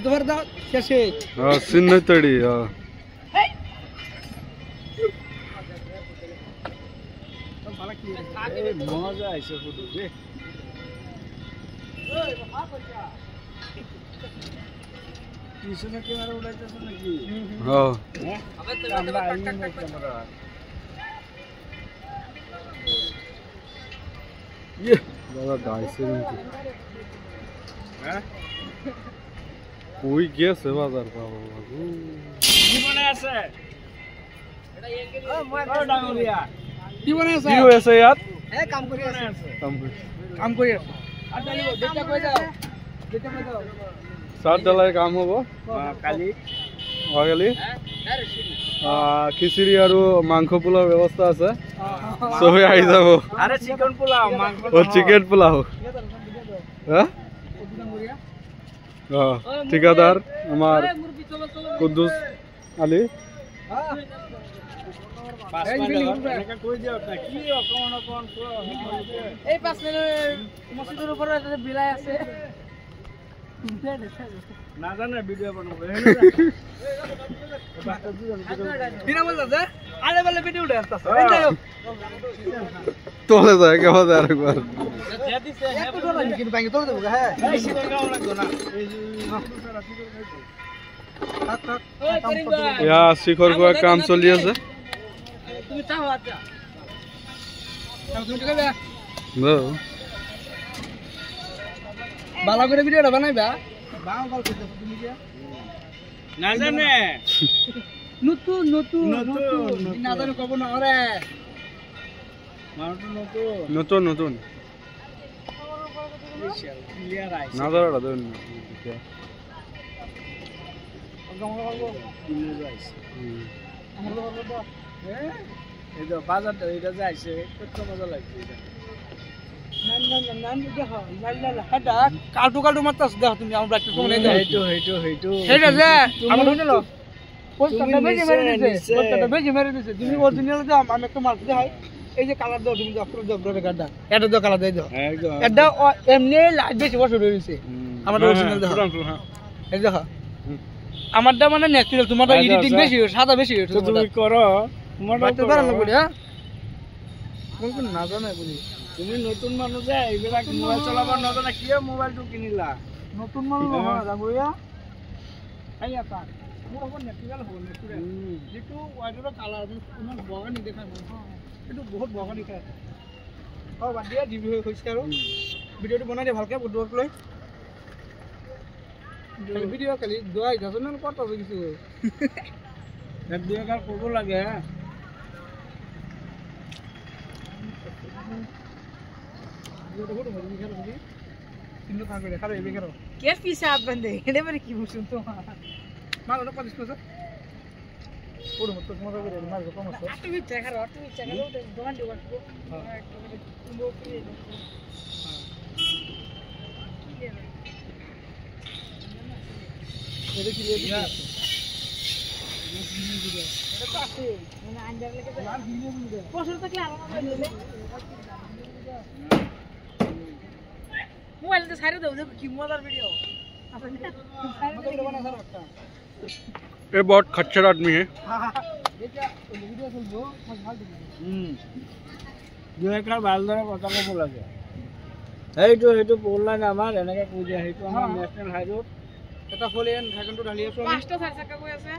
তোমার দাও শেষে চিহ্ন তৈরি মজা আইছে ফুটু রে পিছনে ক্যামেরা উঠাইতেছ নাকি হ্যাঁ আমরা আইনি না ক্যামেরা ইয়ে দাদা ডাইছে নাকি হ্যাঁ কই গেছে বাজার বাবা কি মনে আছে এটা এনকে ও ডাঙরিয়া কি মনে আছে কি হয়েছে ইয়াত এ কাম কৰি আছে কাম কৰি আছে আটা লিও দেখটা কই যাও দেখটা কই যাও সাত ডালাই কাম হব কালি কালি খিচিৰি আৰু মাংস পোলাও ব্যৱস্থা আছে সবে আহি যাব আরে চিকেন পোলাও মাংস ও চিকেন পোলাও হ্যাঁ ঠিকাদার আমার কুদ্দুস আলী এই 5 মিনিট মসজিদের উপরে একটা বিলাই আছে না জানে ভিডিও বানাবো দিনা বল দাদা আলে বলে ভিডিও উঠে আসছে এই যাও তোলে যায় কেমন যায় আরেকবার একটু ডলা কিন্তু ভাঙি তোলে দেবো হ্যাঁ এই শীতল গাও লাগতো না ইয়া শিখর গোয়া কাম চলি আছে তুমি চাও আচ্ছা তুমি কইবে বালা করে ভিডিওটা বানাইবা বাও বাল করতে তুমি কি না জানে নতুন নতুন নতুন না জানো কব না আরে মারটো নতুন নতুন নতুন ক্লিয়ার আইছে না ধরাটা দেন এই তো বাজারটা এটা যাইছে কত মজা লাগছে এটা কালটু কালটু মারতাছ দেখো তুমি আমরা একটু সময় নেই হেইটো হেইটা যে আমার হইলো পোস্টটা বেজে মেরে দিছে তুমি অরিজিনাল দাও আমি একটা মাছ দেখাই এই যে কালার দাও তুমি ডক্টর ডক্টরের কার্ডটা এটা দাও কালার দাও একদম এটা এমনি লাইট বেশি বছর হইছে আমার অরিজিনাল দাও এই দেখো আমারটা মানে ন্যাচারাল তোমারটা এডিটিং বেশি সাদা বেশি তুমি করো তোমারটা বাড়ানো বলি হ্যাঁ কোন কোন না জানা বলি তুমি নতুন মানুষ যে এইবিলাক মোবাইল চলাবার নজনা কি মোবাইলটো কিনিলা নতুন মানুষ নহয় রাগইয়া আইয়া তা মোৰ হ'ব ন্যাচাৰাল হ'ব ন্যাচাৰাল যেটো ওয়াইডৰ কালাৰ ইমান বগানি দেখায় এটো বহুত বগানি খায় বাদ দিয়া ডিবি হৈছে আৰু ভিডিওটো বনাই দে ভালকে বুদ্ধক লৈ ভিডিও খালি দোয়াই যাচোন না কত আছে কিছু এক দুই কাল করব লাগে কে পিসা বন্ধে এনে মানে কি বুঝুন তো মাল না 25 পয়সা পুরো মত মজা করে মাল কম আছে তুমি টাকা ওটা দোকান দিবা হ্যাঁ তুমি ওকে এটা কি লেগে আছে এটা তো আছে মানে আন্ডার লেগে আছে আর ভিডিও ভিডিও পছর থাকলে আলাদা করে দিলে মোবাইলতে সাইরে দাও দেখো কি মজার ভিডিও मतलब बना सर रखता ये बहुत खच्चर आदमी है ये क्या वीडियो चलबो मत भाग दे দুই একবার ভাল ধরে কথা কব লাগে এইটো বললা না আমার এনেকে কই দিয়া এইটো আমার ন্যাশনাল হাইরোড এটা ফলেন ঢাকনটো ঢালি আছো পাঁচটা চার চাকা কই আছে